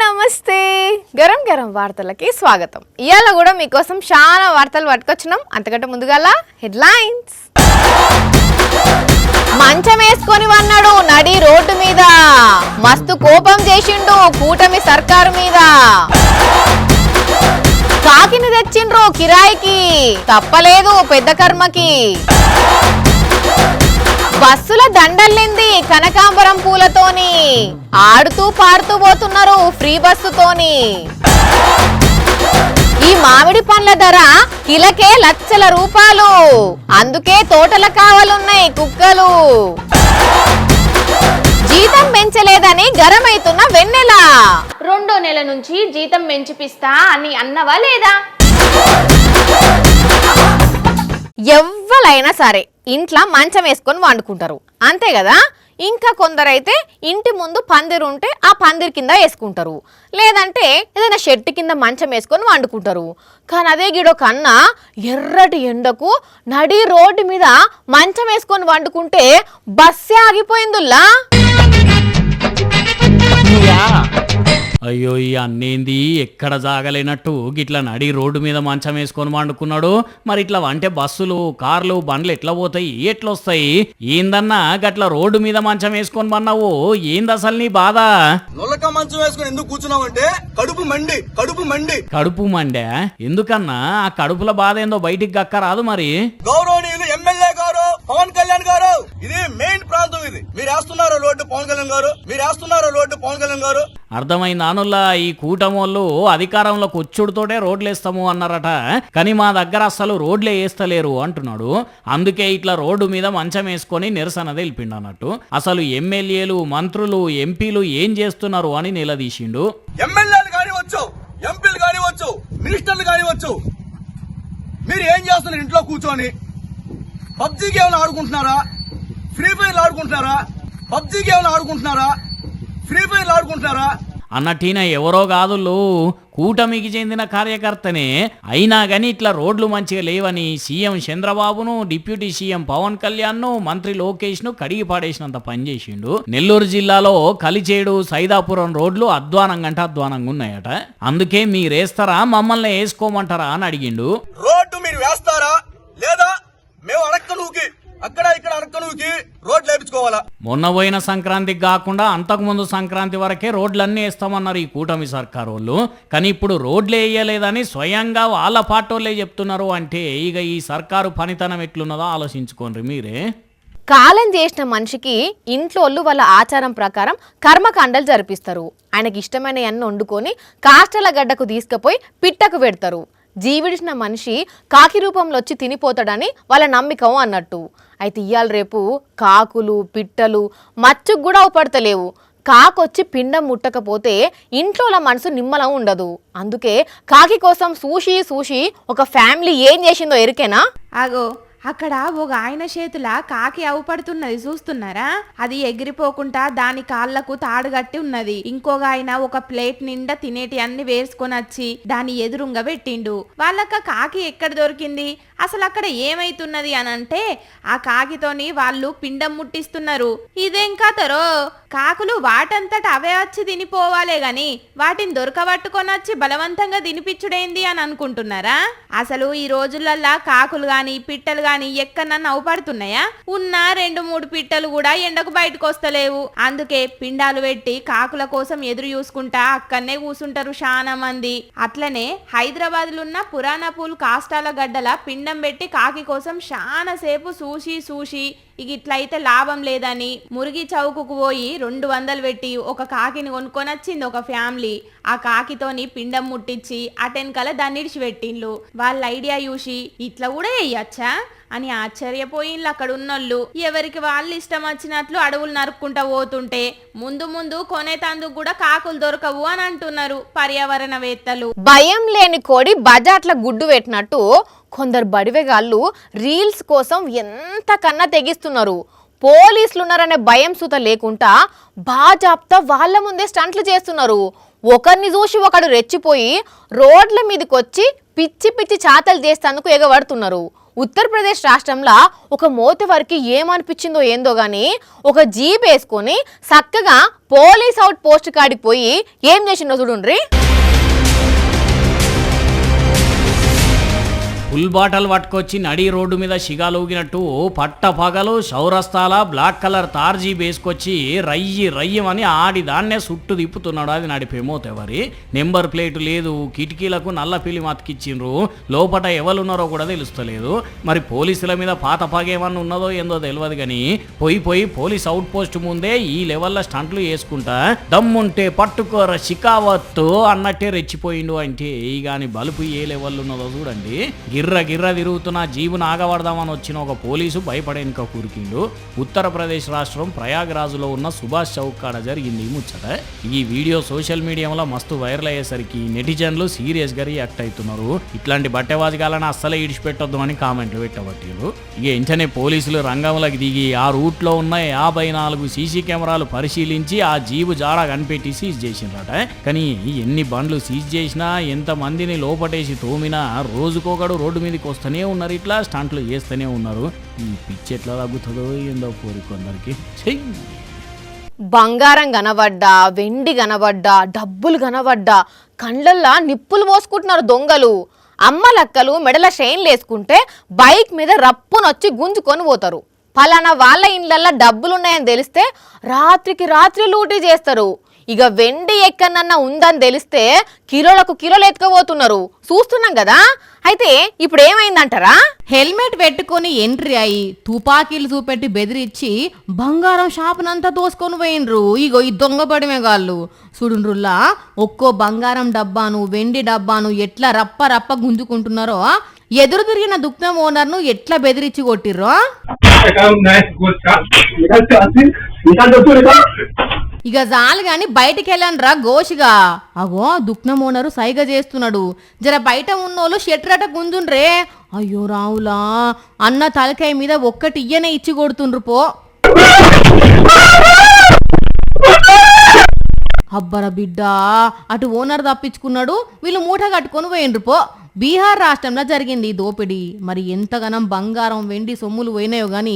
నమస్తే గరం గరం వార్తలకి స్వాగతం. ఇయాల కూడా మీకోసం చాలా వార్తలు పట్టుకొచ్చినాం. అంతకంటే ముందుగాల హెడ్లైన్స్. మంచం వేసుకొని వన్నాడు నడి రోడ్డు మీద, మస్తు కోపం చేసిండు కూటమి సర్కారు మీద. కాకిని తెచ్చిండ్రు కిరాయికి, తప్పలేదు పెద్ద కర్మకి. బస్సుల దండల్లింది కనకాంబరం పూలతోని, ఆడుతూ పాడుతూ పోతున్నారు ఫ్రీ బస్సుతోని. ఈ మామిడి పండ్ల ధర కిలకే లక్షల రూపాయలు, అందుకే తోటల కావాలున్నాయి కుక్కలు. జీతం పెంచలేదని గరమైతున్న వెన్నెల, 2వ నెల నుంచి జీతం పెంచిపిస్తా అని అన్నవా లేదా? ఎవ్వలైనా సరే ఇంట్లో మంచం వేసుకొని వండుకుంటారు అంతే కదా. ఇంకా కొందరైతే ఇంటి ముందు పందిరు ఉంటే ఆ పందిరి కింద వేసుకుంటారు, లేదంటే ఏదైనా షెట్టు కింద మంచం వేసుకొని వండుకుంటారు. కానీ అదే గిడో కన్నా ఎర్రటి ఎండకు నడి రోడ్డు మీద మంచం వేసుకొని వండుకుంటే బస్సే ఆగిపోయిందిలా. అయ్యో ఈ అన్నేంది ఎక్కడ జాగలేనట్టు గిట్లా నడి రోడ్డు మీద మంచం వేసుకొని వండుకున్నాడు. మరి ఇట్లా అంటే బస్సులు కార్లు బండ్లు ఎట్లా పోతాయి ఎట్లా వస్తాయి? ఏందన్నా గట్ల రోడ్డు మీద మంచం వేసుకొని వన్నావు, ఏంది అసలు నీ బాధ? నొల్లక మంచం వేసుకొని ఎందుకు కూర్చున్నావు అంటే కడుపు మండే. ఎందుకన్నా ఆ కడుపుల బాధ ఏందో బయటికి గక్కరాదు. మరి గౌరవనీయులు ఎమ్మెల్యే గారు పవన్ కళ్యాణ్ గారు, ఇది మెయిన్ ప్రాంతం, ఇది మీరు వేస్తున్నారో రోడ్డు పవన్ కళ్యాణ్ గారు అర్థమైంది ఆనుల్లా. ఈ కూటమోళ్ళు అధికారంలోకి వచ్చుడుతోటే రోడ్లు వేస్తాము అన్నారట, కానీ మా దగ్గర అసలు రోడ్లే వేస్తలేరు అంటున్నాడు. అందుకే ఇట్లా రోడ్డు మీద మంచం వేసుకొని నిరసన తెలిపిండు అన్నట్టు. అసలు ఎమ్మెల్యేలు మంత్రులు ఎంపీలు ఏం చేస్తున్నారు అని నిలదీసిండు. ఎమ్మెల్యేలు కానివచ్చు, ఎంపీలు కానివచ్చు, మినిస్టర్లు కానివచ్చు, మీరు ఏం చేస్తున్నారు? ఇంట్లో కూర్చొని పబ్జీకి ఏమైనా ఆడుకుంటున్నారా? Free fire ఆడుకుంటున్నారా? అన్నట్టిన ఎవరో కాదులు కూటమికి చెందిన కార్యకర్తనే అయినా గాని ఇట్లా రోడ్లు మంచిగా లేవని సీఎం చంద్రబాబును, డిప్యూటీ సీఎం పవన్ కళ్యాణ్ ను, మంత్రి లోకేష్ ను కడిగి పాడేసినంత పనిచేసిండు. నెల్లూరు జిల్లాలో కలిచేడు సైదాపురం రోడ్లు అధ్వానంగా ఉన్నాయట. అందుకే మీరేస్తారా మమ్మల్ని వేసుకోమంటారా అని అడిగిండు. రోడ్డు మీరు వేస్తారా లేదా మేము అక్కడ ఇక్కడ అడక్కనుకి రోడ్లు వేయించుకోవాలా? మొన్న పోయిన సంక్రాంతికి కాకుండా అంతకుముందు సంక్రాంతి వరకే రోడ్లన్నీ వేస్తామన్నారు ఈ కూటమి సర్కారు వాళ్ళు. కానీ ఇప్పుడు రోడ్లు వేయలేదని స్వయంగా వాళ్ళ పార్టోళ్ళే చెప్తున్నారు. అంటే ఇక ఈ సర్కారు పనితనం ఎట్లున్నదో ఆలోచించుకోండి మీరే. కాలం చేసిన మనిషికి ఇంట్లోళ్ళు వాళ్ళ ఆచారం ప్రకారం కర్మకాండలు జరిపిస్తారు. ఆయనకి ఇష్టమైన అన్ని వండుకొని కాష్టల గడ్డకు తీసుకుపోయి పిట్టకు పెడతారు. జీవిడిచిన మనిషి కాకి రూపంలో వచ్చి తినిపోతాడని వాళ్ళ నమ్మకం అన్నట్టు. అయితే ఇవాళ రేపు కాకులు పిట్టలు మచ్చుకు కూడా అవపడతలేవు. కాకొచ్చి పిండం ముట్టకపోతే ఇంట్లో మనసు నిమ్మలం ఉండదు. అందుకే కాకి కోసం సూషి ఒక ఫ్యామిలీ ఏం చేసిందో ఎరికేనా? ఆగో అక్కడ ఒక ఆయన చేతుల కాకి అవుపడుతున్నది చూస్తున్నారా? అది ఎగిరిపోకుండా దాని కాళ్లకు తాడు కట్టి ఉన్నది. ఇంకొక ఆయన ఒక ప్లేట్ నిండా తినేటి అన్ని వేసుకొని వచ్చి దాని ఎదురుంగా పెట్టిండు. వాళ్ళక కాకి ఎక్కడ దొరికింది? అసలు అక్కడ ఏమైతున్నది అని అంటే ఆ కాకితోని వాళ్ళు పిండం ముట్టిస్తున్నారు. ఇదేం కథరో? కాకులు వాటంతట అవే వచ్చి తినిపోవాలే గాని వాటిని దొరకబట్టుకొని వచ్చి బలవంతంగా తినిపించుడేంది అని అనుకుంటున్నారా? అసలు ఈ రోజులల్లా కాకులు గాని పిట్టలు గాని ఎక్కడన్నా అవుపడుతున్నాయా? ఉన్న 2-3 పిట్టలు కూడా ఎండకు బయటకు వస్తలేవు. అందుకే పిండాలు పెట్టి కాకుల కోసం ఎదురు చూసుకుంటా అక్కడనే కూసుంటారు చాలా మంది. అట్లనే హైదరాబాద్ లో ఉన్న పురాణపూల్ కాష్టాల గడ్డల పిండం పెట్టి కాకి కోసం చాలా సేపు సూషి ఇక ఇట్లయితే లాభం లేదని మురిగి చౌకుకు పోయి 200 పెట్టి ఒక కాకిని కొనుక్కొని వచ్చింది ఒక ఫ్యామిలీ. ఆ కాకితోని పిండం ముట్టించి అటెన్కల దాన్ని ఇడిచిపెట్టిండ్లు. వాళ్ళ ఐడియా చూసి ఇట్లా కూడా వేయచ్చా అని ఆశ్చర్యపోయిండ్లు అక్కడ ఉన్నోళ్ళు. ఎవరికి వాళ్ళు ఇష్టం వచ్చినట్లు అడవులు నరుక్కుంటా పోతుంటే ముందు కొనేతందుకు కూడా కాకులు దొరకవు అని అంటున్నారు పర్యావరణవేత్తలు. భయం లేని కోడి బజాట్ల గుడ్డు పెట్టినట్టు కొందరు బడివెగాళ్ళు రీల్స్ కోసం ఎంత కన్నా తెగిస్తున్నారు. పోలీసులున్నారనే భయం సుత లేకుండా బాజాప్తా వాళ్ళ ముందే స్టంట్లు చేస్తున్నారు. ఒకరిని చూసి ఒకడు రెచ్చిపోయి రోడ్ల మీదకి వచ్చి పిచ్చి చాతలు చేస్తేందుకు ఎగబడుతున్నారు. ఉత్తరప్రదేశ్ రాష్ట్రంలో ఒక మోతవరికి ఏమనిపించిందో ఏందో గాని ఒక జీప్ వేసుకొని చక్కగా పోలీస్ అవుట్ పోస్ట్ కాడికి పోయి ఏం చేసిండో చూడుండ్రి. ఫుల్ బాటల్ పట్టుకొచ్చి నడి రోడ్డు మీద షిగాలూగినట్టు పట్ట పగలు చౌరస్తాల బ్లాక్ కలర్ తార్జీ వేసుకొచ్చి రయ్యమని ఆడి దాన్నే చుట్టు తిప్పుతున్నాడు. అది నడిపేమో తెవరి నెంబర్ ప్లేటు లేదు, కిటికీలకు నల్ల పిల్లి మతికిచ్చిండ్రు, లోపల ఎవరున్నారో కూడా తెలుస్తలేదు. మరి పోలీసుల మీద పాత పగేమన్నా ఉన్నదో ఏందో తెలియదు కానీ పోయి పోలీస్ అవుట్ పోస్ట్ ముందే ఈ లెవెల్లో స్టంట్లు వేసుకుంటా దమ్ముంటే పట్టుకోర షికావత్తు అన్నట్టే రెచ్చిపోయిండు. అంటే ఈ గాని బలుపు ఏ లెవెల్ ఉన్నదో చూడండి. గిర్ర తిరుగుతున్న జీవును ఆగబడదామని వచ్చిన ఒక పోలీసు భయపడేనుక కూరికిండు. ఉత్తరప్రదేశ్ రాష్ట్రం ప్రయాగ్రాజ్లో ఉన్న సుభాష్ చౌక్ కాడ జరిగింది ముచ్చట. ఈ వీడియో సోషల్ మీడియాలో మస్తు వైరల్ అయ్యేసరికి నెటిజన్లు సీరియస్గా రియాక్ట్ అవుతున్నారు. ఇట్లాంటి బట్టెవాజగాలను అస్సలే ఇడిచిపెట్టొద్దు అని కామెంట్లు పెట్టబట్టిరు. ఇక వెంటనే పోలీసులు రంగంలోకి దిగి ఆ రూట్లో ఉన్న 54 సీసీ కెమెరాలు పరిశీలించి ఆ జీబు జాడా కనిపెట్టి సీజ్ చేసిండ్రట. కానీ ఎన్ని బండ్లు సీజ్ చేసినా, ఎంత మందిని లోపటేసి తోమినా రోజుకొకడు రోడ్డు మీదకి వస్తూనే ఉన్నారు, ఇట్లా స్టంట్లు చేస్తూనే ఉన్నారు. ఈ పిచ్చి ఎట్లా తగ్గుతుందో ఏందో పోరి కొందరికి. బంగారం కనబడ్డా, వెండి కనబడ్డా, డబ్బులు కనబడ్డా కండ్లల్లా నిప్పులు పోసుకుంటున్నారు దొంగలు. అమ్మలక్కలు మెడల చైన్లు వేసుకుంటే బైక్ మీద రప్పునొచ్చి గుంజుకొని పోతారు. ఫలానా వాళ్ళ ఇండ్లల్లో డబ్బులున్నాయని తెలిస్తే రాత్రికి రాత్రి లూటీ చేస్తారు. ఇక వెండి ఎక్కడన్నా ఉందని తెలిస్తే కిలోలకు కిలోలు ఎత్తుకపోతున్నారు, చూస్తున్నాం కదా. అయితే ఇప్పుడు ఏమైందంటారా? హెల్మెట్ పెట్టుకొని ఎంట్రీ అయి తుపాకీలు చూపెట్టి బెదిరించి బంగారం షాపునంతా దోసుకొని పోయినరు. ఇగో ఈ దొంగపడిమే గాళ్ళు చూడుండ్రుల్లా ఒక్కో బంగారం డబ్బాను వెండి డబ్బాను ఎట్లా రప్ప గుంజుకుంటున్నారో, ఎదురు తిరిగిన దుకాణం ఓనర్ను ఎట్లా బెదిరించి కొట్టిర్రో. ఇక చాలు గాని బయటికి వెళ్ళండ్రా గోషిగా. అగో దుక్నం ఓనరు సైగ చేస్తున్నాడు. జర బయట ఉన్నోళ్ళు షెట్రట గుంజుండ్రే. అయ్యో రావులా అన్న తలకాయ మీద ఒక్కటి ఇయ్యనే ఇచ్చి కొడుతుండ్రు పో. అబ్బర బిడ్డ, అటు ఓనర్ తప్పించుకున్నాడు, వీళ్ళు మూట కట్టుకొని పోయిండ్రు పో. బీహార్ రాష్ట్రంలో జరిగింది ఈ దోపిడీ. మరి ఎంతగానం బంగారం వెండి సొమ్ములు పోయినాయో గానీ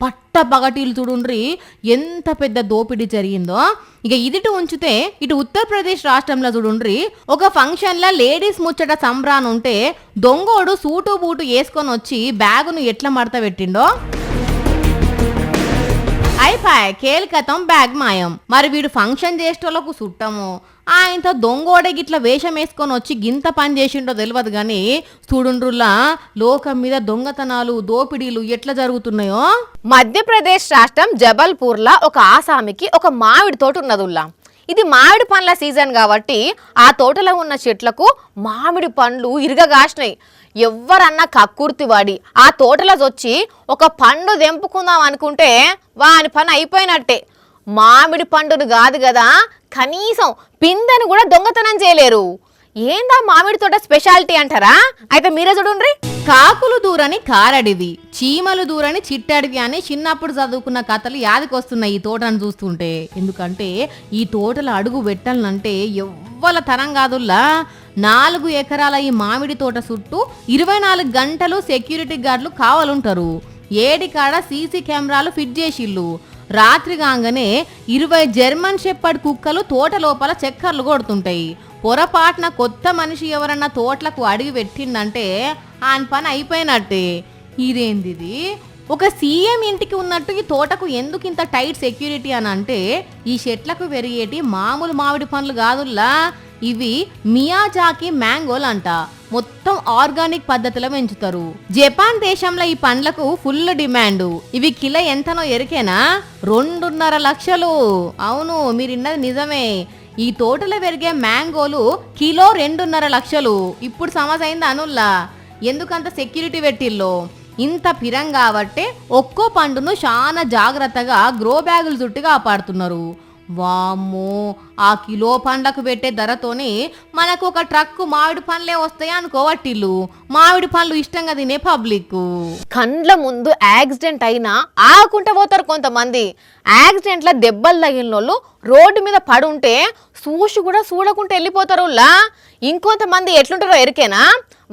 పట్ట పగటీలు చూడుండ్రి ఎంత పెద్ద దోపిడీ జరిగిందో. ఇక ఇదిటి ఉంచితే ఇటు ఉత్తరప్రదేశ్ రాష్ట్రంలో చూడుండ్రి ఒక ఫంక్షన్లో లేడీస్ ముచ్చట సంబరాన్ ఉంటే దొంగోడు సూటు బూటు వేసుకొని వచ్చి బ్యాగును ఎట్లా మడత పెట్టిండో. అయిపోయి కేల్కతం బ్యాగ్ మాయం. మరి వీడు ఫంక్షన్ చేసేటోళ్ళకు చుట్టము, ఆయనతో దొంగోడే గిట్లా వేషం వేసుకొని వచ్చి గింత పని చేసిండో తెలియదు కానీ చూడుండ్రుల్లా లోకం మీద దొంగతనాలు దోపిడీలు ఎట్లా జరుగుతున్నాయో. మధ్యప్రదేశ్ రాష్ట్రం జబల్పూర్లో ఒక ఆసామికి ఒక మామిడి తోట ఉన్నదుల్లా. ఇది మామిడి పండ్ల సీజన్ కాబట్టి ఆ తోటలో ఉన్న చెట్లకు మామిడి పండ్లు ఇరుగగాసినాయి. ఎవ్వరన్నా కక్కుర్తి వాడి ఆ తోటలో వచ్చి ఒక పండు తెంపుకుందాం అనుకుంటే వాని పని అయిపోయినట్టే. మామిడి పండును కాదు కదా, కనీసం పిందెను కూడా దొంగతనం చేయలేరు. ఏందా మామిడి తోట స్పెషాలిటీ అంటారా? అయితే మీరే చూడండి. కాకులు దూరని కారడివి, చీమలు దూరని చిట్టడివి అని చిన్నప్పుడు చదువుకున్న కథలు యాదికొస్తున్నాయి ఈ తోటను చూస్తుంటే. ఎందుకంటే ఈ తోటలో అడుగు పెట్టాలంటే ఎవ్వల తరం కాదుల్లా. 4 ఎకరాల ఈ మామిడి తోట చుట్టూ 24 గంటలు సెక్యూరిటీ గార్డులు కావాలంటారు. ఏడికాడ సీసీ కెమెరాలు ఫిట్ చేసిళ్ళు. రాత్రి కాగానే 20 జర్మన్ షెపర్డ్ కుక్కలు తోట లోపల చక్కర్లు కొడుతుంటాయి. పొరపాటున కొత్త మనిషి ఎవరన్నా తోటలకు అడిగి పెట్టిందంటే ఆయన పని అయిపోయినట్టే. ఇదేంది ఒక సీఎం ఇంటికి ఉన్నట్టు ఈ తోటకు ఎందుకు ఇంత టైట్ సెక్యూరిటీ అని అంటే ఈ చెట్లకు పెరిగేటి మామూలు మామిడి పండ్లు కాదుల్లా, ఇవి మియాజాకి మ్యాంగోలు అంట. మొత్తం ఆర్గానిక్ పద్ధతిలో పెంచుతారు. జపాన్ దేశంలో ఈ పండ్లకు ఫుల్ డిమాండ్. ఇవి కిలో ఎంతనో ఎరికేనా? 2.5 లక్షలు. అవును, మీరిన్నది నిజమే. ఈ తోటలో పెరిగే మ్యాంగోలు కిలో 2.5 లక్షలు. ఇప్పుడు సమస్య అయింది అనుల్లా, ఎందుకంత సెక్యూరిటీ పెట్టిల్లో. ఇంత పిరం కాబట్టి ఒక్కో పండును చాలా జాగ్రత్తగా గ్రో బ్యాగులు చుట్టి కాపాడుతున్నారు. వామ్మో, ఆ కిలో పండ్లకు పెట్టే ధరతోని మనకు ఒక ట్రక్కు మామిడి పండ్లే వస్తాయి అనుకోవట్టిల్లు. మామిడి పండ్లు ఇష్టంగా తినే పబ్లిక్ కండ్ల ముందు యాక్సిడెంట్ అయినా ఆకుంట పోతారు కొంతమంది. యాక్సిడెంట్ల దెబ్బలు తగిలిన వాళ్ళు రోడ్డు మీద పడుంటే చూసి కూడా చూడకుండా వెళ్ళిపోతారు. ఇంకొంతమంది ఎట్లుంటారో ఎరికేనా,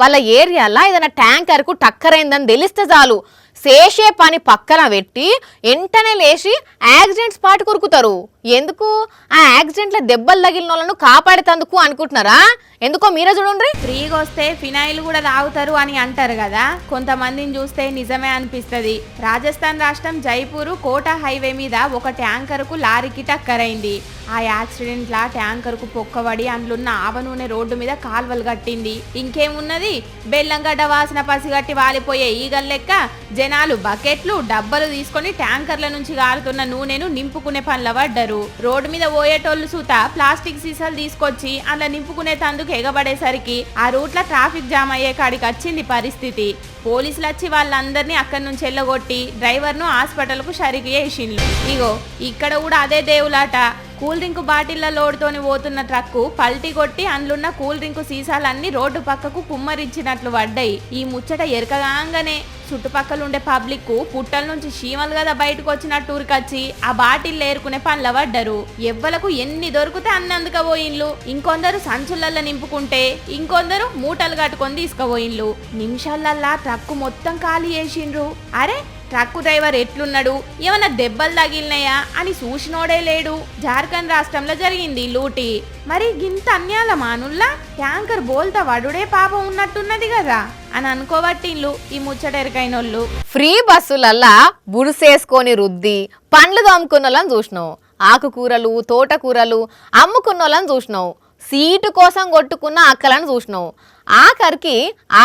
వాళ్ళ ఏరియాలో ఏదైనా ట్యాంకర్కు టక్కరైందని తెలిస్తే చాలు చేసే పని పక్కన పెట్టి వెంటనే లేచి యాక్సిడెంట్ స్పాట్ కొరుకుతారు. ఎందుకు? ఆ యాక్సిడెంట్ల దెబ్బలు తగిలిన వాళ్ళను కాపాడేందుకు అనుకుంటున్నారా? ఎందుకో మీరే చూడండి. ఫ్రీగా వస్తే ఫినాయిల్ కూడా తాగుతారు అని అంటారు కదా, కొంతమందిని చూస్తే నిజమే అనిపిస్తుంది. రాజస్థాన్ రాష్ట్రం జైపూర్ కోటా హైవే మీద ఒక ట్యాంకర్కు లారీకి టక్కరైంది. ఆ యాక్సిడెంట్లా ట్యాంకర్కు పొక్కబడి అందులున్న ఆవ నూనె రోడ్డు మీద కాల్వలు కట్టింది. ఇంకేమున్నది, బెల్లంగడ్డ వాసన పసిగట్టి వాలిపోయే ఈగల్ లెక్క జనాలు బకెట్లు డబ్బలు తీసుకొని ట్యాంకర్ల నుంచి గారుతున్న నూనెను నింపుకునే పనుల పడ్డరు. రోడ్డు మీద పోయేటోళ్ళు సూత ప్లాస్టిక్ సీసాలు తీసుకొచ్చి అలా నింపుకునే తందుకు ఎగబడేసరికి ఆ రూట్ల ట్రాఫిక్ జామ్ అయ్యే కాడికి వచ్చింది పరిస్థితి. పోలీసులు వచ్చి వాళ్ళందరినీ అక్కడి నుంచి వెళ్ళగొట్టి డ్రైవర్ను హాస్పిటల్కు షరికి చేసిండ్రు. ఇగో ఇక్కడ కూడా అదే దేవులాట. కూల్ డ్రింక్ బాటిళ్ల లోడుతోని పోతున్న ట్రక్కు పల్టీ కొట్టి అందులున్న కూల్ డ్రింక్ సీసాలన్నీ రోడ్డు పక్కకు కుమ్మరించినట్లు పడ్డాయి. ఈ ముచ్చట ఎరకగానే చుట్టుపక్కలుండే పబ్లిక్ పుట్టల నుంచి చీమలు కదా బయటకు వచ్చినట్టు ఊరికొచ్చి ఆ బాటిల్ ఏరుకునే పనుల పడ్డరు. ఎవ్వలకు ఎన్ని దొరికితే అన్ని అందుకపోయిన్లు. ఇంకొందరు సంచులల్లో నింపుకుంటే ఇంకొందరు మూటలు కట్టుకొని తీసుకుపోయిన్లు. నిమిషాలల్లా ట్రక్కు మొత్తం ఖాళీ చేసిండ్రు. అరే ట్రక్కు డ్రైవర్ ఎట్లున్నాడు, ఏమన్నా దెబ్బలు తగిలినాయా అని చూసినోడే లేడు. జార్ఖండ్ రాష్ట్రంలో జరిగింది లూటీ. మరి గింత అన్యాల మానుల్లా ట్యాంకర్ బోల్తా వడుడే పాపం ఉన్నట్టున్నది కదా అని అనుకోబట్టిన్లు ఈ ముచ్చటెరకైనోళ్ళు. ఫ్రీ బస్సులల్లా బురుసేసుకొని రుద్ది పండ్లు దమ్ముకున్న వాళ్ళని చూసినావు, ఆకుకూరలు తోటకూరలు అమ్ముకున్న వాళ్ళని చూసినావు, సీటు కోసం కొట్టుకున్న అక్కలను చూసినావు. ఆఖరికి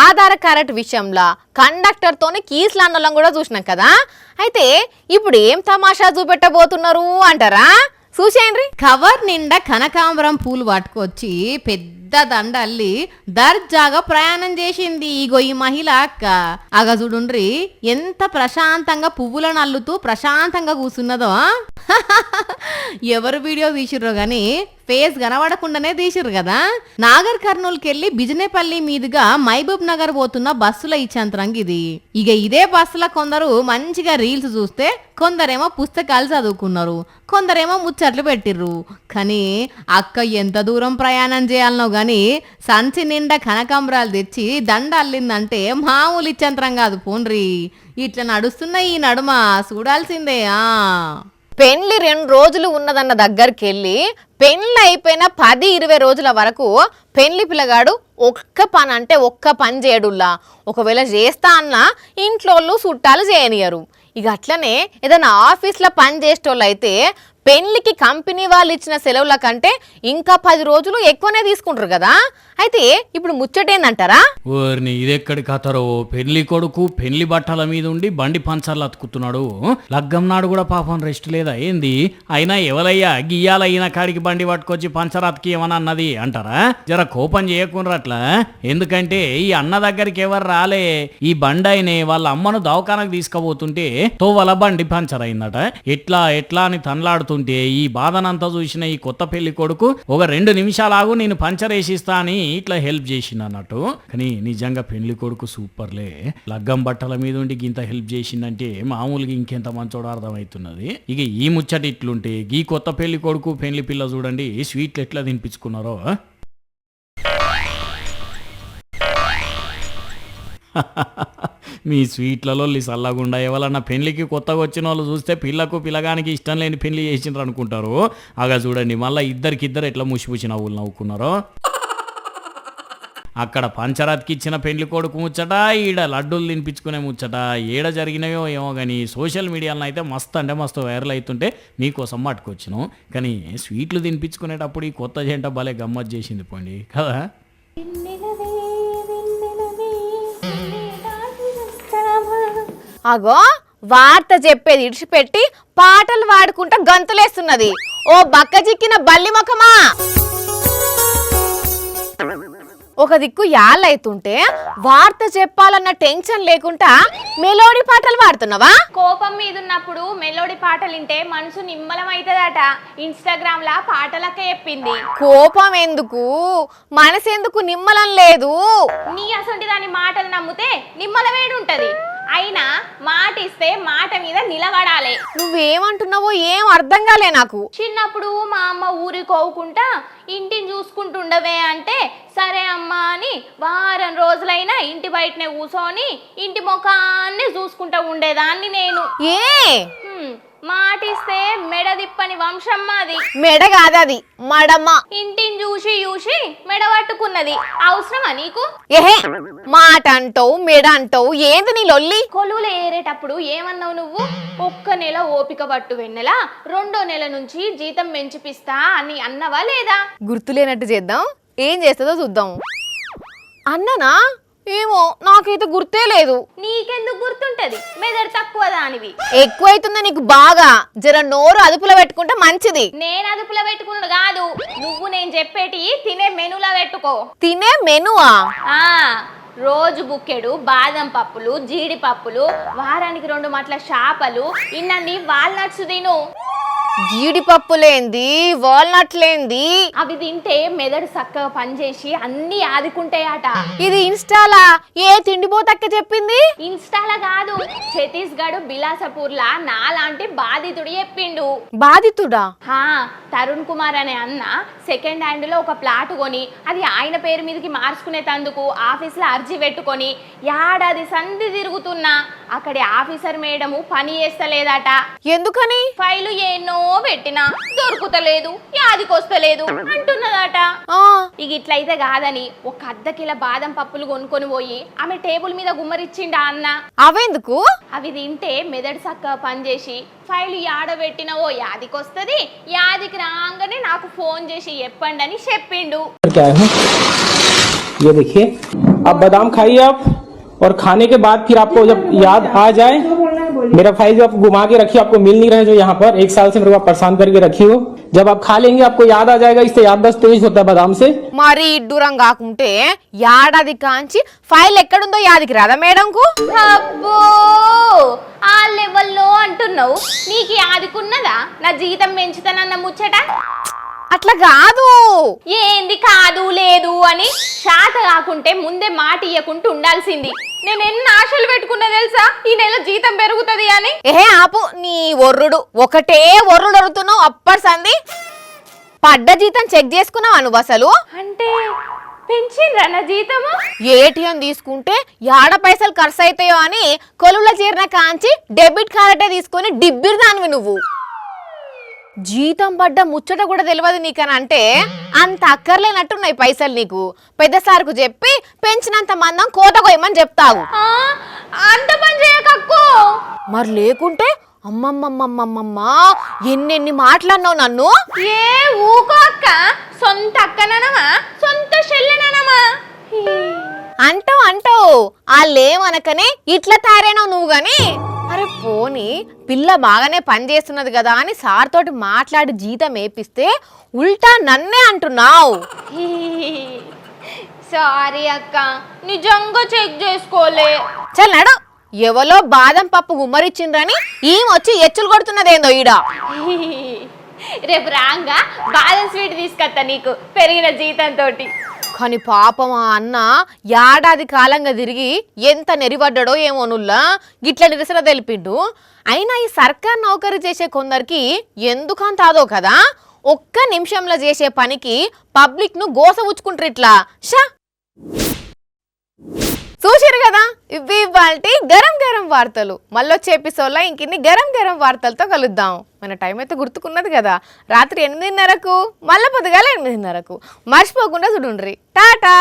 ఆధార్ కార్డు విషయంలో కండక్టర్తోనే కీస్లాండలం కూడా చూసినాం కదా. అయితే ఇప్పుడు ఏం తమాషా చూపెట్టబోతున్నారు అంటారా? చూసేయండి. కవర్ నిండా కనకాంబరం పూలు పట్టుకొచ్చి పెద్ద దండ అల్లి దర్జాగా ప్రయాణం చేసింది ఇగో ఈ మహిళ అక్క. అగ చూడుండ్రి ఎంత ప్రశాంతంగా పువ్వులను అల్లుతూ ప్రశాంతంగా కూర్చున్నదో. ఎవరు వీడియో తీసిర్రో గాని ఫేస్ కనబడకుండానే తీసిర్రు కదా. నాగర్ కర్నూలుకి వెళ్ళి బిజినేపల్లి మీదుగా మహబూబ్ నగర్ పోతున్న బస్సుల ఇచ్చంతరంగా ఇది. ఇక ఇదే బస్సుల కొందరు మంచిగా రీల్స్ చూస్తే, కొందరేమో పుస్తకాలు చదువుకున్నారు, కొందరేమో ముచ్చట్లు పెట్టిర్రు. కానీ అక్క ఎంత దూరం ప్రయాణం చేయాలనో గాని సంచి నిండా కనకాంబరాలు తెచ్చి దండ అల్లిందంటే మామూలు ఇచ్చంతరం కాదు. పోన్రి ఇట్లా నడుస్తున్న ఈ నడుమ చూడాల్సిందే. పెళ్లి 2 రోజులు ఉన్నదన్న దగ్గరికి వెళ్ళి పెళ్లి అయిపోయిన 10-20 రోజుల వరకు పెళ్లి పిల్లగాడు ఒక్క పని అంటే ఒక్క పని చేయడుల్లా. ఒకవేళ చేస్తా అన్న ఇంట్లో చుట్టాలు చేయనియరు. ఇక అట్లనే ఏదైనా ఆఫీస్లో పని చేసేటోళ్ళు అయితే పెళ్లికి కంపెనీ వాళ్ళు ఇచ్చిన సెలవుల కంటే ఇంకా 10 రోజులు ఎక్కువనే తీసుకుంటారు కదా. అయితే ఇప్పుడు ముచ్చటేందంటారా? ఓర్ని ఇదెక్కడి కథరో, పెళ్లి కొడుకు పెళ్లి బట్టల మీద ఉండి బండి పంచర్లు అతుకుతున్నాడు. లగ్గం నాడు కూడా పాపం రెస్ట్ లేదా ఏంది? అయినా ఎవలయ్యా గియ్యాలయ్యిన కాడికి బండి పట్టుకొచ్చి పంచర్ అతికి ఏమన్నా అన్నది అంటారా? జర కోపం చేయకుండా అట్లా. ఎందుకంటే ఈ అన్న దగ్గరికి ఎవరు రాలే. ఈ బండి అయినే వాళ్ళ అమ్మను దవాఖానకు తీసుకుపోతుంటే తోవల బండి పంచర్ అయిందట. ఎట్లా ఎట్లా అని తనలాడుతుంటే ఈ బాధనంతా చూసిన ఈ కొత్త పెళ్లి కొడుకు ఒక 2 నిమిషాలు ఆగు నేను పంచర్ వేసిస్తా అని ఇట్లా హెల్ప్ చేసిండు అన్నట్టు. కానీ నిజంగా పెళ్లి కొడుకు సూపర్లే. లగ్గం బట్టల మీద ఉండి ఇంత హెల్ప్ చేసిందంటే మామూలుగా ఇంకెంత మంచోడు అర్థమవుతున్నది. ఇక ఈ ముచ్చట ఇట్లుంటే ఈ కొత్త పెళ్లి కొడుకు పెళ్లి పిల్ల చూడండి స్వీట్లు ఎట్లా తినిపించుకున్నారో. మీ స్వీట్లలో సల్లగుండా ఎవరన్నా పెళ్లికి కొత్తగా వచ్చిన వాళ్ళు చూస్తే పిల్లకు పిల్లగానికి ఇష్టం లేని పెళ్లి చేసిండ్రు అనుకుంటారు. అగా చూడండి మళ్ళీ ఇద్దరికిద్దరు ఎట్లా ముసిపుసి నవ్వులు నవ్వుకున్నారో. అక్కడ పంచరాత్కి ఇచ్చిన పెళ్లి కొడుకు ముచ్చట, ఈడ లడ్డూలు తినిపించుకునే ముచ్చట ఏడ జరిగినాయో ఏమో కానీ సోషల్ మీడియాలో అయితే మస్తు అంటే మస్తు వైరల్ అవుతుంటే మీకోసం పట్టుకొచ్చినాం. కానీ స్వీట్లు తినిపించుకునేటప్పుడు ఈ కొత్త జంట భలే గమ్మత్ చేసింది పోండి కదా. అగో వార్త చెప్పేది ఇడిచిపెట్టి పాటలు పాడుకుంటా గంతులేస్తున్నది. ఓ బక్క చిక్కిన బల్లి ముఖమా, ఓ ఒక దిక్కు యాళ్ళైతుంటే వార్త చెప్పాలన్న టెన్షన్ లేకుండా మెలోడీ పాటలు పాడుతున్నావా? కోపం మీద ఉన్నప్పుడు మెలోడీ పాటలు వింటే మనసు నిమ్మలమైతదట. ఇన్స్టాగ్రామ్ లా పాటలక్క చెప్పింది. కోపం ఎందుకు, మనసెందుకు నిమ్మలం లేదు? నీ అసంటి దాని మాటలు నమ్మితే నిమ్మలమేడు ఉంటది. అయినా మాట ఇస్తే మాట మీద నిలబడాలి. నువ్వేమంటున్నావో ఏం అర్థం కాలే నాకు. చిన్నప్పుడు మా అమ్మ ఊరికి కోవుకుంటా ఇంటిని చూసుకుంటుండవే అంటే సరే అమ్మా అని వారం రోజులైనా ఇంటి బయటనే కూర్చొని ఇంటి ముఖాన్ని చూసుకుంటా ఉండేదాన్ని నేను. ఏ మాటిస్తే మెడ దిప్పని వంశం మాది. మెడ కాదది మడమ్మ. ఇంటిని చూసి చూసి మెడ పట్టుకున్నది. అవసరమా నీకు? ఏహే మాట అంటావు మెడ అంటావు, ఏంది నీ లొల్లి? కొలువులు ఏరేటప్పుడు ఏమన్నావు నువ్వు? ఒక్క నెల ఓపిక పట్టు వెన్నెల, 2వ నెల నుంచి జీతం పెంచిపిస్తా అని అన్నవా లేదా? గుర్తులేనట్టు చేద్దాం, ఏం చేస్తుందో చూద్దాం. అన్ననా? ఏమో నాకైతే గుర్తే లేదు. నీకెందుకు గుర్తుంటది? మెదడు తక్కువ దానివి. ఎక్కువైతుందా నీకు బాగా? జర నోరు అదుపులో పెట్టుకుంటే మంచిది. నేను అదుపులో పెట్టుకున్నాడు కాదు, నువ్వు నేను చెప్పేటి తినే మెనూలా పెట్టుకో. తినే మెనువా? ఆ రోజు బుక్కెడు బాదం పప్పులు, జీడిపప్పులు, వారానికి 2 మట్ల చేపలు, ఇన్నన్ని వాల్నట్స్ తిను. జీడిపప్పులేంది, వాల్నట్లేంది? అవి తింటే మెదడు చక్కగా పనిచేసి అన్ని ఆదుకుంటాయట. ఇది ఇన్స్టాలా ఏ తిండిపోతక్క చెప్పింది? ఇన్స్టాలా కాదు, ఛత్తీస్గఢ్ బిలాసపూర్ లా నాలాంటి బాధితుడు చెప్పిండు. బాధితుడా? హా, తరుణ్ కుమార్ అనే అన్న సెకండ్ హ్యాండ్ లో ఒక ప్లాట్ కొని అది ఆయన పేరు మీదకి మార్చుకునే తందుకు ఆఫీస్ లో అర్జీ పెట్టుకొని ఏడాది సంధి తిరుగుతున్నా అక్కడి ఆఫీసర్ మేడము పని చేస్తలేదట. ఎందుకని? ఫైలు ఎన్నో పెట్టినా దొరుకుతలేదు, యాదికొస్తలేదు అంటున్నదట. ఇక ఇట్లయితే కాదని ఒక 1/2 కిలో బాదం పప్పులు కొనుక్కొని పోయి ఆమె టేబుల్ మీద గుమ్మరిచ్చిండా అన్న. అవెందుకు? అవి తింటే మెదడు చక్కగా పనిచేసి ఫైలు యాడబెట్టినవో యాదికొస్తది, యాదికి రాగానే నాకు ఫోన్ చేసి చెప్పండి అని చెప్పిండు. ये देखिए आप बादाम खाइए आप, और खाने के बाद फिर आपको जब याद आ जाए, मेरा फाइल जो आप घुमा के रखिए, आपको मिल नहीं रहे जो यहाँ पर 1 साल से मेरे को आप परेशान करके रखी हो, जब आप खा लेंगे आपको याद आ जाएगा. इससे याददाश्त तेज होता है बादाम से. మరి ఇడ్డూరం కాకుంటే ఏడాది కాంచి ఫైల్ ఎక్కడుందో యాదికి రాదా మేడంకు? అబ్బో ఆ లెవెల్లో అంటున్నావు. నీకు యాదికున్నదా నా జీతం పెంచుతానన్న ముచ్చట? అట్లా కాదు. ఏంది కాదు లేదు అని శాత కాకుంటే ముందే మాట ఇయ్యకుంటూ ఉండాల్సింది. నేను ఎన్ని ఆశలు పెట్టుకున్నా తెలుసా ఈ నెల జీతం పెరుగుతుంది అని. ఏహే ఆపు నీ ఒర్రుడు, ఒకటే ఒర్రుడు ఒరుతున్నావు అప్పటి సంది. పడ్డ జీతం చెక్ చేసుకున్నావా నువ్వు అసలు? అంటే పెంచిండ్రా నా జీతము? ఏటీఎం తీసుకుంటే యాడ పైసలు ఖర్చు అవుతాయో అని కొలువులో చేరిన కాంచి డెబిట్ కార్డే తీసుకొని డిబ్బిరి దానివి నువ్వు. జీతం పడ్డ ముచ్చట కూడా తెలియదు నీకని అంటే అంత అక్కర్లేనట్టున్నాయి పైసలు నీకు. పెద్ద సార్కు చెప్పి పెంచినంత మందం కోత కొయ్యమని చెప్తావు. అంత పని చేయకక్కో. మరి లేకుంటే అమ్మమ్మమ్మమ్మమ్మ ఎన్నెన్ని మాట్లాడినావు నన్ను. ఏ ఊకో అక్క, సొంత అక్కననమా సొంత చెల్లెననమా అంటావు అంటావు. వాళ్ళేమనకనే ఇట్లా తయారైనావు నువ్వు గాని. అరే పోనీ పిల్ల బాగానే పని చేస్తున్నది కదా అని సార్ తోటి మాట్లాడి జీతం వేపిస్తే ఉల్టా నన్నే అంటున్నావు. సారీ అక్క, నిజంగా చెక్ చేసుకోలే. చల్ నడు. ఎవలో బాదం పప్పు గుమ్మరిచ్చిండ్రని ఈమొచ్చి ఎచ్చులు కొడుతున్నదేందో ఈడ. రేపు రాంగా బాదం స్వీట్ తీసుకొస్తా నీకు పెరిగిన జీతంతో. కానీ పాపం ఆ అన్న ఏడాది కాలంగా తిరిగి ఎంత నెరిపడ్డాడో ఏమో నుల్లా గిట్ల నిరసన తెలిపిండు. అయినా ఈ సర్కార్ నౌకరీ చేసే కొందరికి ఎందుకంత అదో కదా, ఒక్క నిమిషంలో చేసే పనికి పబ్లిక్ ను గోస ఉచ్చుకుంటారు ఇట్లా. షా చూసిరు కదా, ఇవి ఇవాల్టి గరం గరం వార్తలు. మళ్ళొచ్చే ఎపిసోడ్లో ఇంకిన్ని గరం గరం వార్తలతో కలుద్దాం. మన టైం అయితే గుర్తుకున్నది కదా, రాత్రి 8:30కు మళ్ళీ పొద్దుగాల 8:30కు. మర్చిపోకుండా చూడుండ్రి. టాటా.